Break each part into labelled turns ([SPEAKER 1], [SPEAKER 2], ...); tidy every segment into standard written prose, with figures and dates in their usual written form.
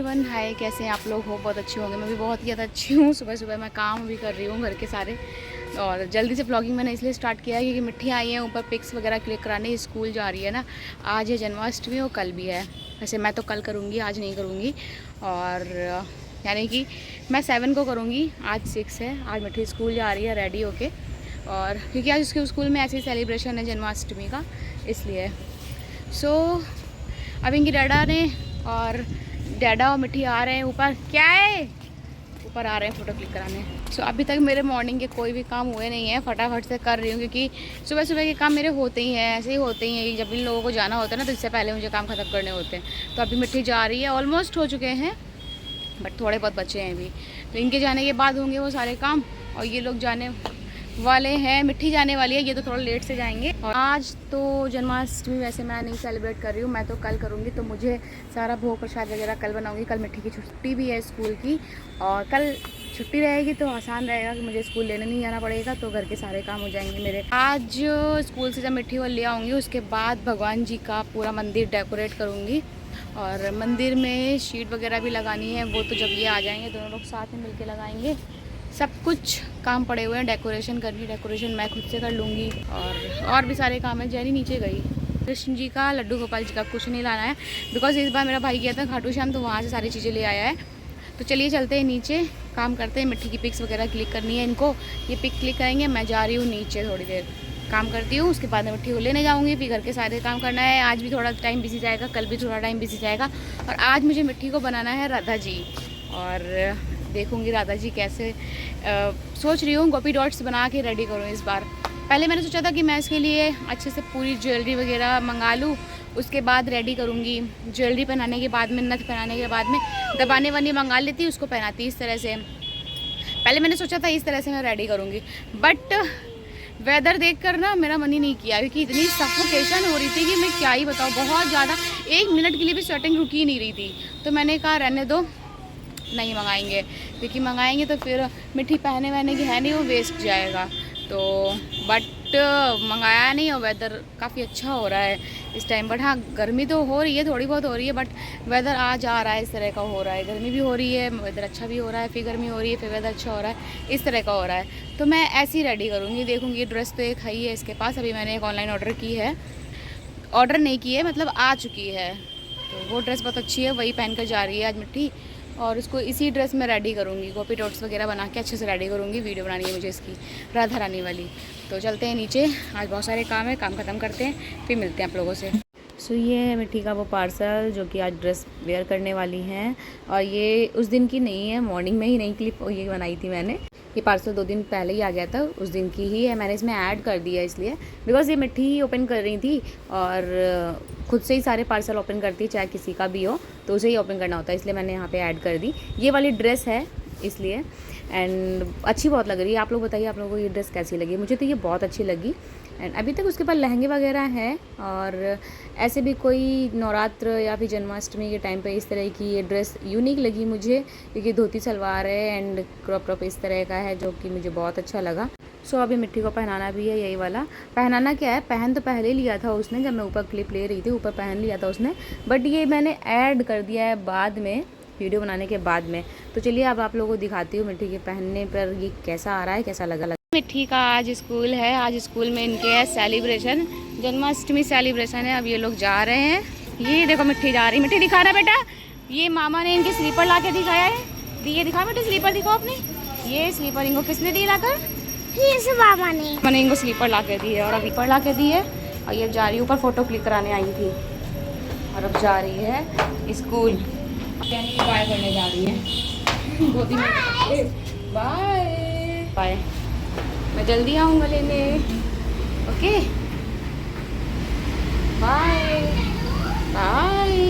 [SPEAKER 1] Everyone, हाय, कैसे हैं आप लोग? हो बहुत अच्छे होंगे। मैं भी बहुत ही ज़्यादा अच्छी हूँ। सुबह सुबह मैं काम भी कर रही हूँ घर के सारे, और जल्दी से व्लॉगिंग मैंने इसलिए स्टार्ट किया है क्योंकि मिट्टी आई है ऊपर पिक्स वगैरह क्लिक कराने। स्कूल जा रही है ना, आज है जन्माष्टमी और कल भी है। वैसे मैं तो कल करूँगी, आज नहीं करूँगी। और यानी कि मैं 7 को करूँगी, आज 6 है। आज मिट्टी स्कूल जा रही है रेडी होके, और क्योंकि आज उसके स्कूल में ऐसे ही सेलिब्रेशन है जन्माष्टमी का, इसलिए। अब इनकी डैडा और मिट्टी आ रहे हैं ऊपर। क्या है? ऊपर आ रहे हैं फ़ोटो क्लिक कराने। अभी तक मेरे मॉर्निंग के कोई भी काम हुए नहीं है, फटाफट से कर रही हूँ क्योंकि सुबह सुबह के काम मेरे होते ही हैं, ऐसे ही होते ही हैं। जब इन लोगों को जाना होता है ना, तो इससे पहले मुझे काम ख़त्म करने होते हैं। तो अभी मिट्टी जा रही है, ऑलमोस्ट हो चुके हैं, बट थोड़े बहुत बचे हैं अभी। तो इनके जाने के बाद होंगे वो सारे काम, और ये लोग जाने वाले हैं। मिट्टी जाने वाली है, ये तो थोड़ा लेट से जाएंगे। और आज तो जन्माष्टमी वैसे मैं नहीं सेलिब्रेट कर रही हूँ, मैं तो कल करूँगी। तो मुझे सारा भोग प्रसाद वगैरह कल बनाऊँगी। कल मिट्टी की छुट्टी भी है स्कूल की, और कल छुट्टी रहेगी तो आसान रहेगा कि मुझे स्कूल लेने नहीं जाना पड़ेगा, तो घर के सारे काम हो जाएंगे मेरे। आज स्कूल से जब मिट्टी वो ले आऊँगी, उसके बाद भगवान जी का पूरा मंदिर डेकोरेट करूँगी, और मंदिर में शीट वगैरह भी लगानी है। वो तो जब ये आ जाएंगे दोनों लोग साथ में मिलके लगाएंगे। सब कुछ काम पड़े हुए हैं, डेकोरेशन करनी, डेकोरेशन मैं खुद से कर लूँगी। और भी सारे काम है। जेरी नीचे गई। कृष्ण जी का, लड्डू गोपाल जी का कुछ नहीं लाना है, बिकॉज इस बार मेरा भाई गया था खाटू श्याम, तो वहाँ से सारी चीज़ें ले आया है। तो चलिए चलते हैं नीचे, काम करते हैं। मिट्टी की पिक्स वगैरह क्लिक करनी है इनको, ये पिक क्लिक करेंगे। मैं जा रही हूँ नीचे, थोड़ी देर काम करती हूँ, उसके बाद मैं मिट्टी को लेने जाऊँगी। फिर घर के सारे काम करना है। आज भी थोड़ा टाइम बिजी जाएगा, कल भी थोड़ा टाइम बिजी जाएगा। और आज मुझे मिट्टी को बनाना है राधा जी, और देखूँगी राधा जी कैसे। सोच रही हूँ गोपी डॉट्स बना के रेडी करूँ इस बार। पहले मैंने सोचा था कि मैं इसके लिए अच्छे से पूरी ज्वेलरी वगैरह मंगा लूँ, उसके बाद रेडी करूँगी। ज्वेलरी पहनाने के बाद में, नथ पहनाने के बाद में दबाने वानी मंगा लेती, उसको पहनाती इस तरह से। पहले मैंने सोचा था इस तरह से मैं रेडी करूँगी, बट वेदर देखकर ना मेरा मन ही नहीं किया, क्योंकि इतनी सफोकेशन हो रही थी कि मैं क्या ही बताऊँ। बहुत ज़्यादा, 1 मिनट के लिए भी स्वेटिंग रुकी ही नहीं रही थी। तो मैंने कहा रहने दो, नहीं मंगाएंगे, क्योंकि मंगाएंगे तो फिर मिट्टी पहने वहने की है नहीं, वो वेस्ट जाएगा। तो बट मंगाया नहीं, और वेदर काफ़ी अच्छा हो रहा है इस टाइम। बट हाँ, गर्मी तो हो रही है, थोड़ी बहुत हो रही है, बट वेदर आज आ रहा है, इस तरह का हो रहा है। गर्मी भी हो रही है, वेदर अच्छा भी हो रहा है, फिर गर्मी हो रही है, फिर वेदर अच्छा हो रहा है, इस तरह का हो रहा है। तो मैं ऐसे ही रेडी करूँगी, देखूँगी। ड्रेस तो एक है ही है इसके पास, अभी मैंने एक ऑनलाइन ऑर्डर की है, ऑर्डर नहीं की है, मतलब आ चुकी है। तो वो ड्रेस बहुत अच्छी है, वही पहन कर जा रही है आज मिट्टी, और उसको इसी ड्रेस में रेडी करूँगी। गोपी डॉट्स वगैरह बना के अच्छे से रेडी करूँगी। वीडियो बनानी है मुझे इसकी, राधा रानी वाली। तो चलते हैं नीचे, आज बहुत सारे काम है, काम ख़त्म करते हैं, फिर मिलते हैं आप लोगों से। ये है मिट्टी का वो पार्सल जो कि आज ड्रेस वेयर करने वाली हैं, और ये उस दिन की नहीं है, मॉर्निंग में ही नई क्लिप ये बनाई थी मैंने। ये पार्सल 2 दिन पहले ही आ गया था, उस दिन की ही है। मैंने इसमें ऐड कर दिया इसलिए, बिकॉज ये मिट्टी ही ओपन कर रही थी, और खुद से ही सारे पार्सल ओपन करती है, चाहे किसी का भी हो तो उसे ही ओपन करना होता है, इसलिए मैंने यहाँ पे ऐड कर दी। ये वाली ड्रेस है इसलिए, एंड अच्छी बहुत लग रही है। आप लोग बताइए, आप लोगों को ये ड्रेस कैसी लगी? मुझे तो ये बहुत अच्छी लगी। एंड अभी तक उसके पास लहंगे वगैरह हैं, और ऐसे भी कोई नवरात्र या फिर जन्माष्टमी के टाइम पे इस तरह की ये ड्रेस यूनिक लगी मुझे, क्योंकि धोती सलवार है एंड क्रॉप टॉप इस तरह का है, जो कि मुझे बहुत अच्छा लगा। अभी मिट्टी को पहनाना भी है, यही वाला। पहनाना क्या है, पहन तो पहले लिया था उसने, जब मैं ऊपर क्लिप ले रही थी ऊपर पहन लिया था उसने, बट ये मैंने ऐड कर दिया है बाद में, वीडियो बनाने के बाद में। तो चलिए अब आप लोगों को दिखाती हूँ मिट्टी के पहनने पर ये कैसा आ रहा है, कैसा लगा। मिट्टी का आज स्कूल है, आज स्कूल में इनके है सेलिब्रेशन, जन्माष्टमी सेलिब्रेशन है। अब ये लोग जा रहे हैं, ये देखो मिट्टी जा रही। मिट्टी दिखा रहा बेटा, ये मामा ने इनके स्लीपर ला के दिखाया है। दिए दिखा बेटा, स्लीपर दिखाओ अपने। ये स्लीपर इनको किसने दी लाकर? मामा ने। मैंने इनको स्लीपर ला के दी है, और अब स्लीपर ला के दी है, और ये जा रही है ऊपर फोटो क्लिक कराने आई थी, और अब जा रही है स्कूल। बाय करने जा रही है, गोदी में। बाय बाय, मैं जल्दी आऊँगा लेने। Okay, bye bye.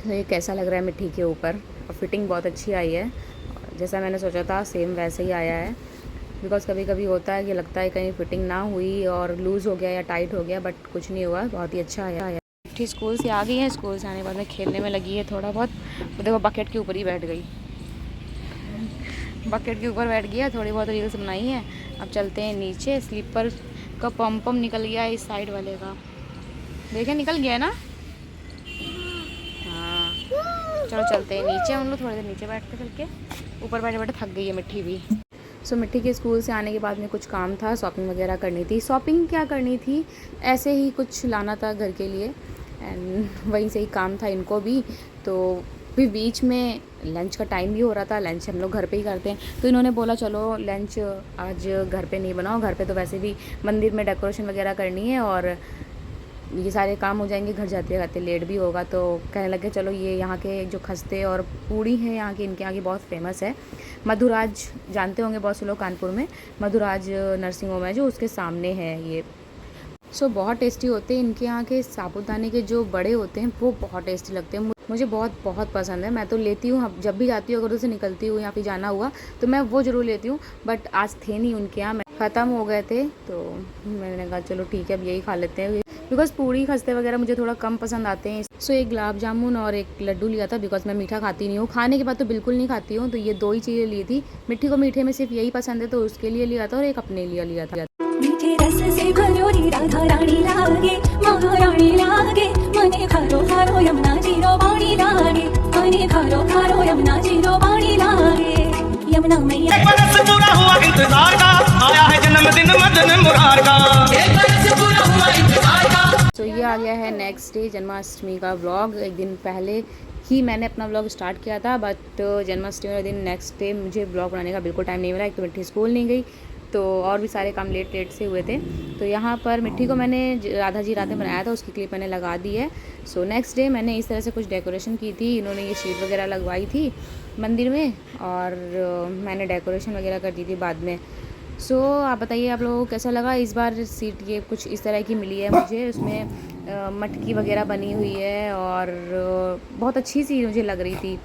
[SPEAKER 1] तो ये कैसा लग रहा है मिट्टी के ऊपर, और फिटिंग बहुत अच्छी आई है, जैसा मैंने सोचा था सेम वैसे ही आया है। बिकॉज़ कभी कभी होता है कि लगता है कहीं फिटिंग ना हुई और लूज़ हो गया या टाइट हो गया, बट कुछ नहीं हुआ, बहुत ही अच्छा आया। मिट्टी स्कूल से आ गई है, स्कूल से आने के बाद में खेलने में लगी है थोड़ा बहुत। तो देखो बकेट के ऊपर ही बैठ गई, बकेट के ऊपर बैठ गया, थोड़ी बहुत रील्स बनाई है। अब चलते हैं नीचे। स्लीपर का पम निकल गया है इस साइड वाले का, देखें निकल गया है ना। हाँ चलो चलते हैं नीचे, हम लोग थोड़ी देर नीचे बैठते चल के, ऊपर बैठे बैठे थक गई है मिट्टी भी। सो मिट्टी के स्कूल से आने के बाद में कुछ काम था, शॉपिंग वगैरह करनी थी। शॉपिंग क्या करनी थी, ऐसे ही कुछ लाना था घर के लिए, एंड वहीं से ही काम था इनको भी। तो फिर बीच में लंच का टाइम भी हो रहा था, लंच हम लोग घर पे ही करते हैं, तो इन्होंने बोला चलो लंच आज घर पे नहीं बनाओ, घर पे तो वैसे भी मंदिर में डेकोरेशन वगैरह करनी है और ये सारे काम हो जाएंगे, घर जाते जाते लेट भी होगा। तो कहने लगे चलो ये यहाँ के जो खस्ते और पूड़ी है यहाँ की, इनके यहाँ की बहुत फेमस है। मधुराज जानते होंगे बहुत से लोग, कानपुर में मधुराज नर्सिंग होम है जो, उसके सामने है ये। सो बहुत टेस्टी होते हैं इनके यहाँ के साबूदाने के जो बड़े होते हैं, वो बहुत टेस्टी लगते हैं, मुझे बहुत पसंद है। मैं तो लेती हूँ जब भी जाती हूँ, अगर उसे निकलती हूँ यहाँ पे जाना हुआ तो मैं वो ज़रूर लेती हूँ। बट आज थे नहीं उनके यहाँ, ख़त्म हो गए थे, तो मैंने कहा चलो ठीक है अब यही खा लेते हैं, बिकॉज़ पूड़ी खस्ते वगैरह मुझे थोड़ा कम पसंद आते हैं। सो एक गुलाब जामुन और एक लड्डू लिया था, बिकॉज़ मैं मीठा खाती नहीं हूँ, खाने के बाद तो बिल्कुल नहीं खाती हूँ, तो ये 2 ही चीज़ें ली थी। मिट्टी को मीठे में सिर्फ यही पसंद है, तो उसके लिए लिया था और एक अपने लिए लिया था।
[SPEAKER 2] मीठे रस से भलोरी राधा रानी लागे, महारानी लागे, मने खारो खारो यमुना जीरो पानी लागे, मने खारो खारो यमुना जीरो पानी लागे, यमुना मैया।
[SPEAKER 3] एक बरस पूरा हुआ इंतजार का, आया है जन्मदिन मदन मुरार का, एक बरस पूरा हुआ इंतजार का।
[SPEAKER 1] तो ये आ गया है नेक्स्ट डे, जन्माष्टमी का व्लॉग। एक दिन पहले ही मैंने अपना व्लॉग स्टार्ट किया था, बट जन्माष्टमी वाले दिन नेक्स्ट डे मुझे व्लॉग बनाने का बिल्कुल टाइम नहीं मिला। एक तो मिट्टी स्कूल नहीं गई, तो और भी सारे काम लेट से हुए थे। तो यहाँ पर मिट्टी को मैंने राधा जी रात में बनाया था, उसकी क्लिप मैंने लगा दी है। सो नेक्स्ट डे मैंने इस तरह से कुछ डेकोरेशन की थी, इन्होंने ये शीट वगैरह लगवाई थी मंदिर में, और मैंने डेकोरेशन वगैरह कर दी थी बाद में। सो आप बताइए आप लोगों को कैसा लगा। इस बार सीट ये कुछ इस तरह की मिली है मुझे, उसमें मटकी वगैरह बनी हुई है और बहुत अच्छी सी मुझे लग रही थी।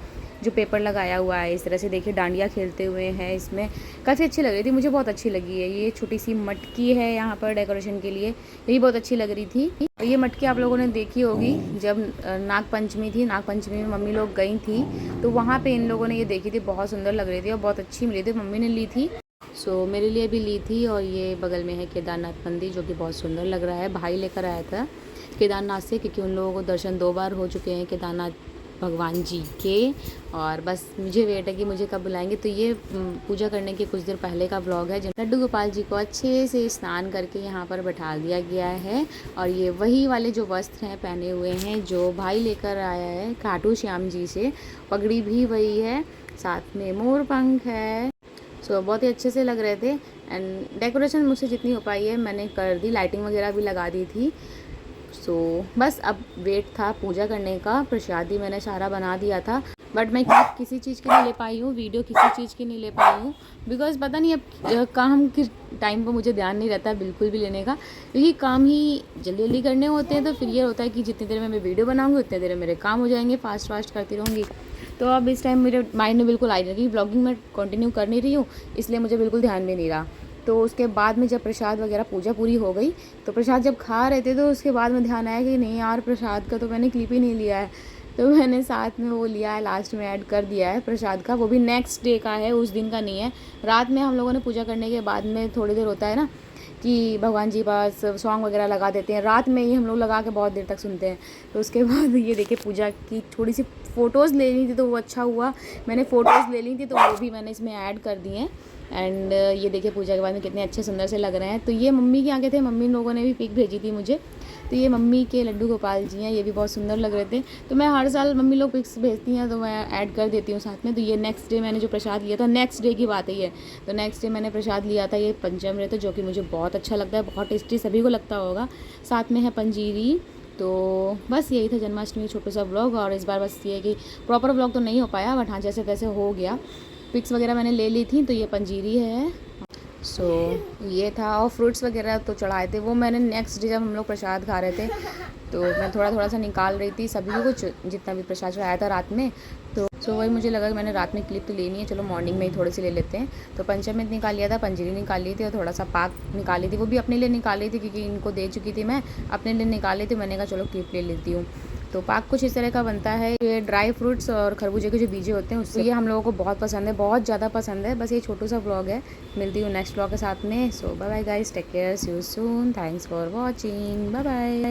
[SPEAKER 1] जो पेपर लगाया हुआ है इस तरह से, देखिए डांडिया खेलते हुए हैं, इसमें काफ़ी अच्छी लग रही थी, मुझे बहुत अच्छी लगी है। ये छोटी सी मटकी है यहाँ पर डेकोरेशन के लिए, ये भी बहुत अच्छी लग रही थी। ये मटकी आप लोगों ने देखी होगी जब नागपंचमी थी, नागपंचमी में मम्मी लोग गई थी, तो वहाँ पे इन लोगों ने ये देखी थी, बहुत सुंदर लग रही थी और बहुत अच्छी मिली थी, मम्मी ने ली थी। सो मेरे लिए भी ली थी। और ये बगल में है केदारनाथ मंदिर, जो कि बहुत सुंदर लग रहा है। भाई लेकर आया था केदारनाथ से, क्योंकि उन लोगों को दर्शन 2 बार हो चुके हैं केदारनाथ भगवान जी के, और बस मुझे वेट है कि मुझे कब बुलाएंगे। तो ये पूजा करने के कुछ देर पहले का व्लॉग है। लड्डू गोपाल जी को अच्छे से स्नान करके यहाँ पर बैठा दिया गया है, और ये वही वाले जो वस्त्र हैं पहने हुए हैं जो भाई लेकर आया है खाटू श्याम जी से। पगड़ी भी वही है, साथ में मोर पंख है। सो बहुत ही अच्छे से लग रहे थे। एंड डेकोरेशन मुझसे जितनी हो पाई है मैंने कर दी, लाइटिंग वगैरह भी लगा दी थी। सो बस अब वेट था पूजा करने का। प्रसादी मैंने सारा बना दिया था, बट मैं किसी चीज़ की नहीं ले पाई हूँ, वीडियो किसी चीज़ की नहीं ले पाई हूँ, बिकॉज़ पता नहीं अब काम के टाइम पर मुझे ध्यान नहीं रहता है बिल्कुल भी लेने का, क्योंकि काम ही जल्दी जल्दी करने होते हैं। तो फिर ये होता है कि जितनी देर में मैं वीडियो बनाऊँगी उतनी देर में मेरे काम हो जाएंगे, फास्ट करती रहूँगी। तो अब इस टाइम मेरे माइंड में बिल्कुल आई नहीं, ब्लॉगिंग में कंटिन्यू कर नहीं रही हूँ, इसलिए मुझे बिल्कुल ध्यान भी नहीं रहा। तो उसके बाद में जब प्रसाद वगैरह पूजा पूरी हो गई, तो प्रसाद जब खा रहे थे, तो उसके बाद में ध्यान आया कि नहीं यार प्रसाद का तो मैंने क्लिप ही नहीं लिया है, तो मैंने साथ में वो लिया है, लास्ट में ऐड कर दिया है प्रसाद का। वो भी नेक्स्ट डे का है, उस दिन का नहीं है। रात में हम लोगों ने पूजा करने के बाद में थोड़ी देर होता है ना कि भगवान जी पास सॉन्ग वगैरह लगा देते हैं, रात में ही हम लोग लगा के बहुत देर तक सुनते हैं। तो उसके बाद ये देखिए पूजा की थोड़ी सी फ़ोटोज़ ले ली थी, तो वो अच्छा हुआ मैंने फ़ोटोज़ ले ली थी, तो वो भी मैंने इसमें ऐड कर दी हैं। एंड ये देखिए पूजा के बाद में कितने अच्छे सुंदर से लग रहे हैं। तो ये मम्मी के आगे थे, मम्मी लोगों ने भी पिक भेजी थी मुझे, तो ये मम्मी के लड्डू गोपाल जी हैं, ये भी बहुत सुंदर लग रहे थे। तो मैं हर साल मम्मी लोग पिक्स भेजती हैं तो मैं ऐड कर देती हूँ साथ में। तो ये नेक्स्ट डे मैंने जो प्रसाद लिया था, नेक्स्ट डे की बात ही है, तो नेक्स्ट डे मैंने प्रसाद लिया था ये पंचामृत, जो कि मुझे बहुत अच्छा लगता है, बहुत टेस्टी सभी को लगता होगा। साथ में है पंजीरी। तो बस यही था जन्माष्टमी छोटा सा व्लॉग। और इस बार बस ये है कि प्रॉपर व्लॉग तो नहीं हो पाया, बट हाँ जैसे तैसे हो गया। पिक्स वगैरह मैंने ले ली थी, तो ये पंजीरी है। सो ये था, और फ्रूट्स वगैरह तो चढ़ाए थे, वो मैंने नेक्स्ट डे जब हम लोग प्रसाद खा रहे थे तो मैं थोड़ा सा निकाल रही थी सभी कुछ, जितना भी प्रसाद चढ़ाया था रात में। तो सो वही मुझे लगा कि मैंने रात में क्लिप तो लेनी है, चलो मॉर्निंग में ही थोड़ी सी ले लेते हैं। तो पंचमित निकाल लिया था, पंजीरी निकाल ली थी और थोड़ा सा पाक निकाली थी, वो भी अपने लिए निकाली थी क्योंकि इनको दे चुकी थी मैं, अपने लिए निकाली थी। मैंने कहा चलो क्लिप ले लेती हूँ। तो पाक कुछ इस तरह का बनता है। ये ड्राई फ्रूट्स और खरबूजे के जो बीजे होते हैं उससे, ये हम लोगों को बहुत पसंद है, बहुत ज़्यादा पसंद है। बस ये छोटू सा व्लॉग है, मिलती हूँ नेक्स्ट व्लॉग के साथ में। So bye bye guys, take care, see you soon, thanks for watching, bye bye.